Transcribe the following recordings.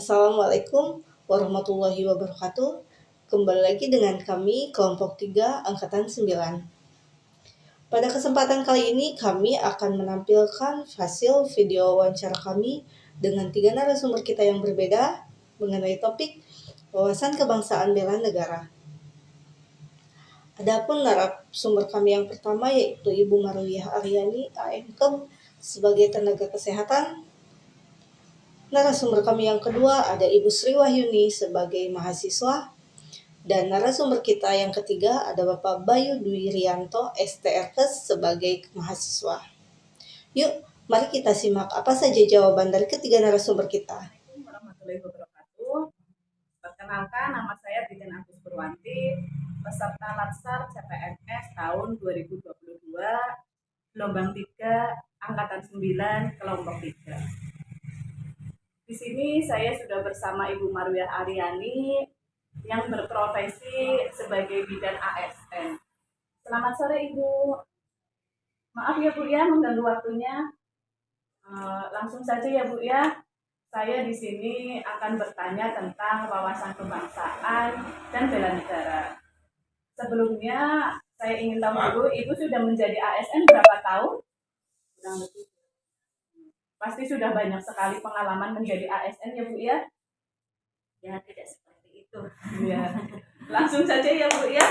Assalamualaikum warahmatullahi wabarakatuh. Kembali lagi dengan kami kelompok 3 angkatan 9. Pada kesempatan kali ini kami akan menampilkan hasil video wawancara kami dengan 3 narasumber kita yang berbeda mengenai topik wawasan kebangsaan bela negara. Adapun narasumber kami yang pertama yaitu Ibu Marwiyah Aryani AMKem sebagai tenaga kesehatan. Narasumber kami yang kedua ada Ibu Sri Wahyuni sebagai mahasiswa. Dan narasumber kita yang ketiga ada Bapak Bayu Dwi Rianto STRKes sebagai mahasiswa. Yuk, mari kita simak apa saja jawaban dari ketiga narasumber kita. Assalamualaikum warahmatullahi wabarakatuh. Perkenalkan, nama saya Titin Agus Purwanti, peserta Latsar CPNS tahun 2022, gelombang 3, angkatan 9, kelompok 3. Di sini saya sudah bersama Ibu Marwiyah Aryani yang berprofesi sebagai bidan ASN. Selamat sore Ibu. Maaf ya Bu ya mengganggu waktunya. Langsung saja ya Bu ya. Saya di sini akan bertanya tentang wawasan kebangsaan dan bela negara. Sebelumnya saya ingin tahu dulu Ibu sudah menjadi ASN berapa tahun? Kurang lebih. Pasti sudah banyak sekali pengalaman menjadi ASN ya Bu ya? Ya, tidak seperti itu. Ya. Langsung saja ya Bu ya.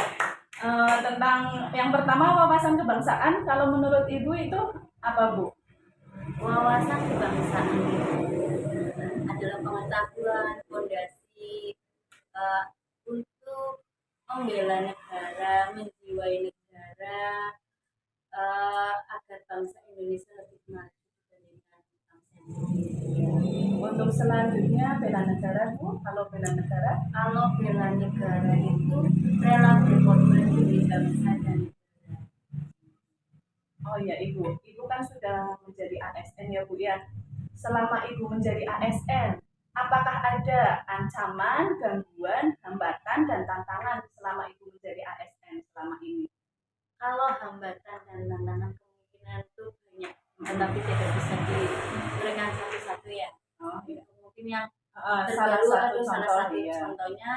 Tentang yang pertama wawasan kebangsaan, kalau menurut Ibu itu apa Bu? Wawasan kebangsaan itu adalah pengetahuan fondasi untuk membela negara, menjiwai negara, agar bangsa Indonesia lebih maju dibandingkan bangsa Indonesia. Untuk selanjutnya bela negara Bu, kalau bela negara? Kalau bela negara itu rela berkorban demi bangsa dan negara. Oh ya Ibu kan sudah menjadi ASN ya Bu ya. Selama Ibu menjadi ASN, apakah ada ancaman, gangguan, hambatan, dan tantangan selama Ibu menjadi ASN selama ini? Kalau hambatan dan tantangan kemungkinan itu banyak, tetapi tidak bisa diberikan satu-satu ya. Oh iya. Mungkin yang salah terbaru satu atau salah contoh, satu ya. contohnya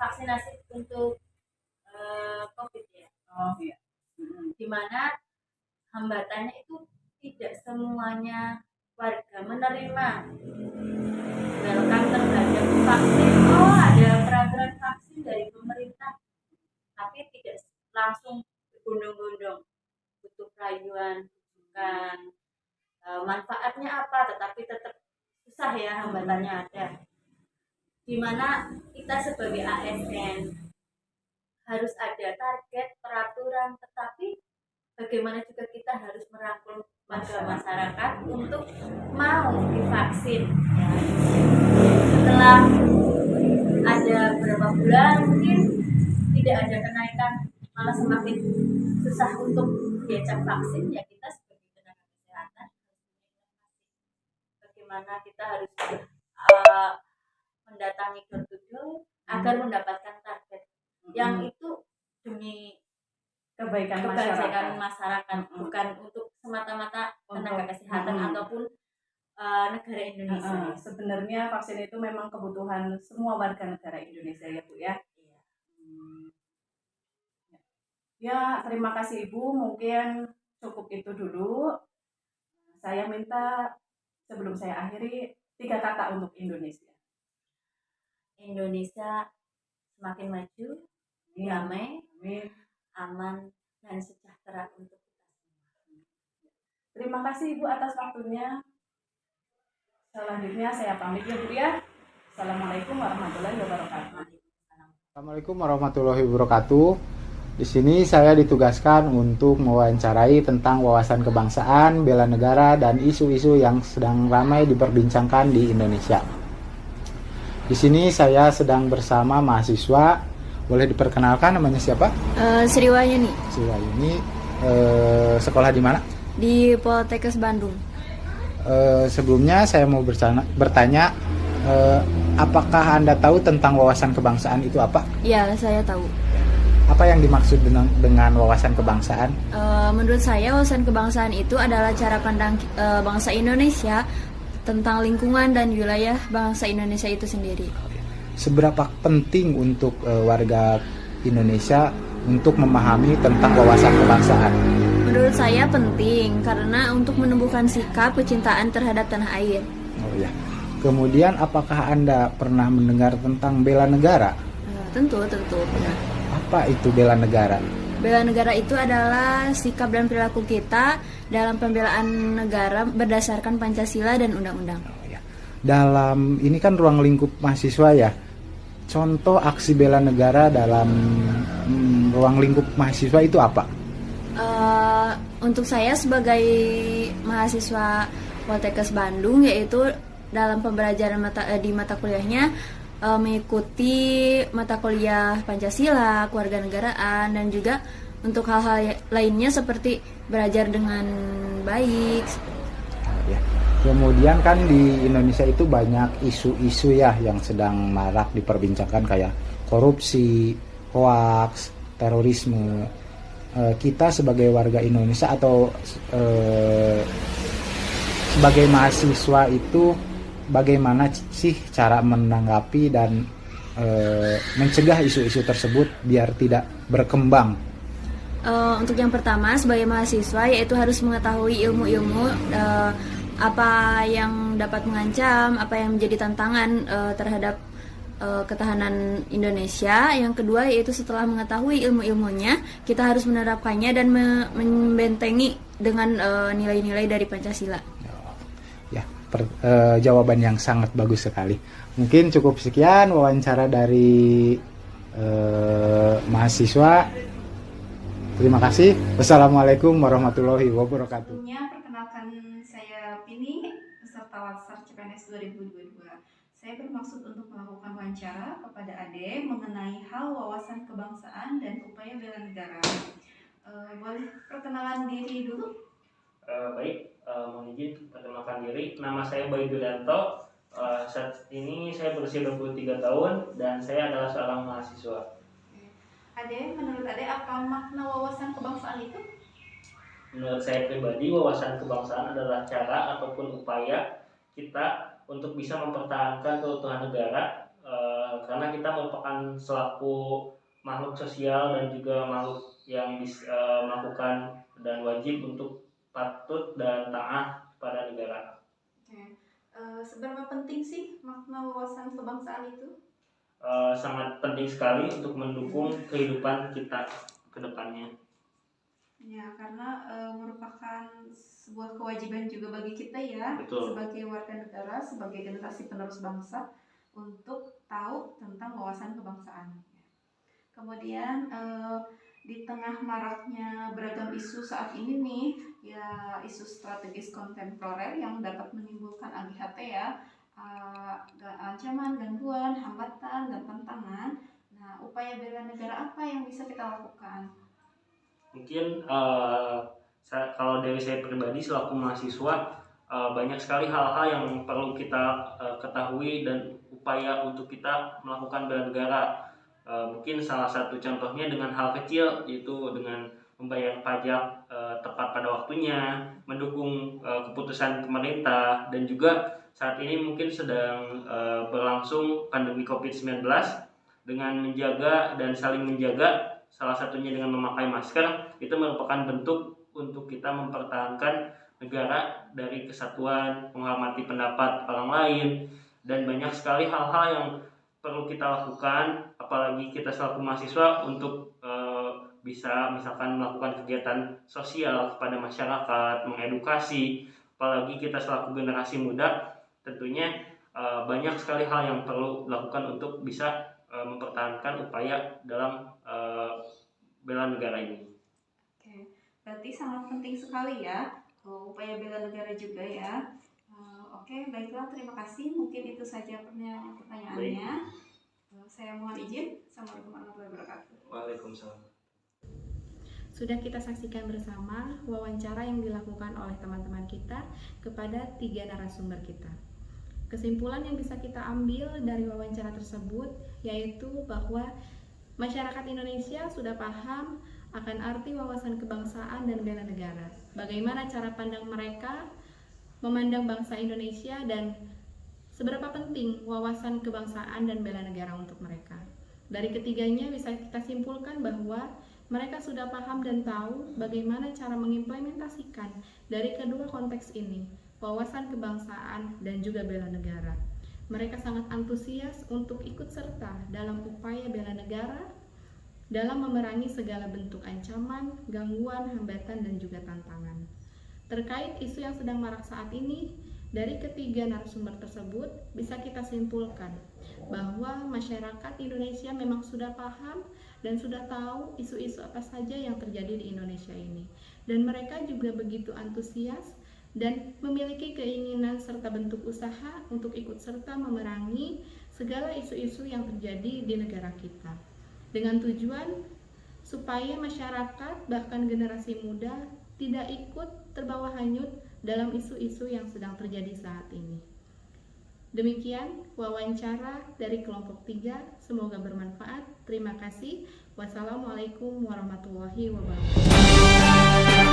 vaksinasi untuk COVID ya. Oh iya. Di mana hambatannya itu tidak semuanya warga menerima welcome terhadap vaksin. Oh, ada peraturan vaksin dari pemerintah, tapi tidak langsung berbondong-bondong, butuh rayuan, bukan manfaatnya apa, tetapi tetap susah ya, hambatannya ada. Dimana kita sebagai ASN harus ada target, peraturan, tetapi bagaimana juga kita harus merangkul warga masyarakat untuk mau divaksin. Ya. Setelah ada beberapa bulan mungkin tidak ada kenaikan, malah semakin susah untuk diajak vaksin, ya kita sebagai tenaga kesehatan bagaimana kita harus mendatangi door to door agar mendapatkan target yang itu demi Kebaikan masyarakat, bukan untuk semata-mata tenaga kesehatan ataupun negara Indonesia. Sebenarnya vaksin itu memang kebutuhan semua warga negara Indonesia ya Bu ya. Iya. Ya, terima kasih Ibu. Mungkin cukup itu dulu. Saya minta sebelum saya akhiri 3 kata untuk Indonesia. Indonesia semakin maju, damai, aman, dan sejahtera untuk kita semua. Terima kasih Ibu atas waktunya. Selanjutnya saya pamit ya Bu ya. Assalamualaikum warahmatullahi wabarakatuh. Assalamualaikum warahmatullahi wabarakatuh. Di sini saya ditugaskan untuk mewawancarai tentang wawasan kebangsaan, bela negara, dan isu-isu yang sedang ramai diperbincangkan di Indonesia. Di sini saya sedang bersama mahasiswa. Boleh diperkenalkan namanya siapa? Sri Wahyuni. Sri Wahyuni. Sekolah di mana? Di Poltekkes Bandung. Sebelumnya saya mau bertanya, apakah Anda tahu tentang wawasan kebangsaan itu apa? Ya, saya tahu. Apa yang dimaksud dengan wawasan kebangsaan? Menurut saya wawasan kebangsaan itu adalah cara pandang bangsa Indonesia tentang lingkungan dan wilayah bangsa Indonesia itu sendiri. Seberapa penting untuk warga Indonesia untuk memahami tentang wawasan kebangsaan? Menurut saya penting karena untuk menumbuhkan sikap kecintaan terhadap tanah air. Oh ya. Kemudian apakah Anda pernah mendengar tentang bela negara? Tentu pernah. Apa itu bela negara? Bela negara itu adalah sikap dan perilaku kita dalam pembelaan negara berdasarkan Pancasila dan undang-undang. Oh ya. Dalam ini kan ruang lingkup mahasiswa ya. Contoh aksi bela negara dalam ruang lingkup mahasiswa itu apa? Untuk saya sebagai mahasiswa Poltekkes Bandung, yaitu dalam pembelajaran di mata kuliahnya mengikuti mata kuliah Pancasila, kewarganegaraan, dan juga untuk hal-hal lainnya seperti belajar dengan baik. Ya. Kemudian kan di Indonesia itu banyak isu-isu ya yang sedang marak diperbincangkan kayak korupsi, hoaks, terorisme. Kita sebagai warga Indonesia atau sebagai mahasiswa itu bagaimana sih cara menanggapi dan mencegah isu-isu tersebut biar tidak berkembang? Untuk yang pertama, sebagai mahasiswa yaitu harus mengetahui ilmu-ilmu apa yang dapat mengancam, apa yang menjadi tantangan terhadap ketahanan Indonesia. Yang kedua yaitu setelah mengetahui ilmu-ilmunya, kita harus menerapkannya dan membentengi dengan nilai-nilai dari Pancasila. Ya, jawaban yang sangat bagus sekali. Mungkin cukup sekian wawancara dari mahasiswa. Terima kasih. Wassalamualaikum warahmatullahi wabarakatuh. Perkenalkan saya Pini, peserta Latsar CPNS 2022. Saya bermaksud untuk melakukan wawancara kepada Ade mengenai hal wawasan kebangsaan dan upaya bela negara. Boleh perkenalan diri dulu? Baik, mohon izin perkenalkan diri. Nama saya Bayu Dudanto. Saat ini saya berusia 23 tahun dan saya adalah seorang mahasiswa. Ade, menurut Ade apa makna wawasan kebangsaan itu? Menurut saya pribadi, wawasan kebangsaan adalah cara ataupun upaya kita untuk bisa mempertahankan keutuhan negara, karena kita merupakan selaku makhluk sosial dan juga makhluk yang melakukan dan wajib untuk patut dan taat pada negara. Oke. Seberapa penting sih makna wawasan kebangsaan itu? Sangat penting sekali untuk mendukung kehidupan kita ke depannya. Ya, karena merupakan sebuah kewajiban juga bagi kita ya. Betul. Sebagai warga negara, sebagai generasi penerus bangsa untuk tahu tentang wawasan kebangsaan. Kemudian di tengah maraknya beragam isu saat ini nih, ya isu strategis kontemporer yang dapat menimbulkan AGHT ya, ancaman, gangguan, hambatan, dan tantangan. Nah, upaya bela negara apa yang bisa kita lakukan? Mungkin kalau dari saya pribadi selaku mahasiswa, banyak sekali hal-hal yang perlu kita ketahui dan upaya untuk kita melakukan bela negara. Mungkin salah satu contohnya dengan hal kecil, yaitu dengan membayar pajak tepat pada waktunya, mendukung keputusan pemerintah, dan juga saat ini mungkin sedang berlangsung pandemi COVID-19, dengan menjaga dan saling menjaga, salah satunya dengan memakai masker, itu merupakan bentuk untuk kita mempertahankan negara dari kesatuan, menghormati pendapat orang lain, dan banyak sekali hal-hal yang perlu kita lakukan, apalagi kita selaku mahasiswa untuk bisa misalkan melakukan kegiatan sosial kepada masyarakat, mengedukasi, apalagi kita selaku generasi muda, tentunya banyak sekali hal yang perlu dilakukan untuk bisa mempertahankan upaya dalam bela negara ini. Oke, berarti sangat penting sekali ya upaya bela negara juga ya. Oke, baiklah, terima kasih. Mungkin itu saja pertanyaannya. Saya mohon izin. Assalamualaikum warahmatullahi wabarakatuh. Waalaikumsalam. Sudah kita saksikan bersama wawancara yang dilakukan oleh teman-teman kita kepada 3 narasumber kita. Kesimpulan yang bisa kita ambil dari wawancara tersebut yaitu bahwa masyarakat Indonesia sudah paham akan arti wawasan kebangsaan dan bela negara. Bagaimana cara pandang mereka memandang bangsa Indonesia dan seberapa penting wawasan kebangsaan dan bela negara untuk mereka. Dari ketiganya bisa kita simpulkan bahwa mereka sudah paham dan tahu bagaimana cara mengimplementasikan dari kedua konteks ini, wawasan kebangsaan dan juga bela negara. Mereka sangat antusias untuk ikut serta dalam upaya bela negara, dalam memerangi segala bentuk ancaman, gangguan, hambatan, dan juga tantangan. Terkait isu yang sedang marak saat ini, dari ketiga narasumber tersebut bisa kita simpulkan bahwa masyarakat Indonesia memang sudah paham dan sudah tahu isu-isu apa saja yang terjadi di Indonesia ini. Dan mereka juga begitu antusias dan memiliki keinginan serta bentuk usaha untuk ikut serta memerangi segala isu-isu yang terjadi di negara kita. Dengan tujuan supaya masyarakat bahkan generasi muda tidak ikut terbawa hanyut dalam isu-isu yang sedang terjadi saat ini. Demikian wawancara dari kelompok 3, semoga bermanfaat. Terima kasih. Wassalamualaikum warahmatullahi wabarakatuh.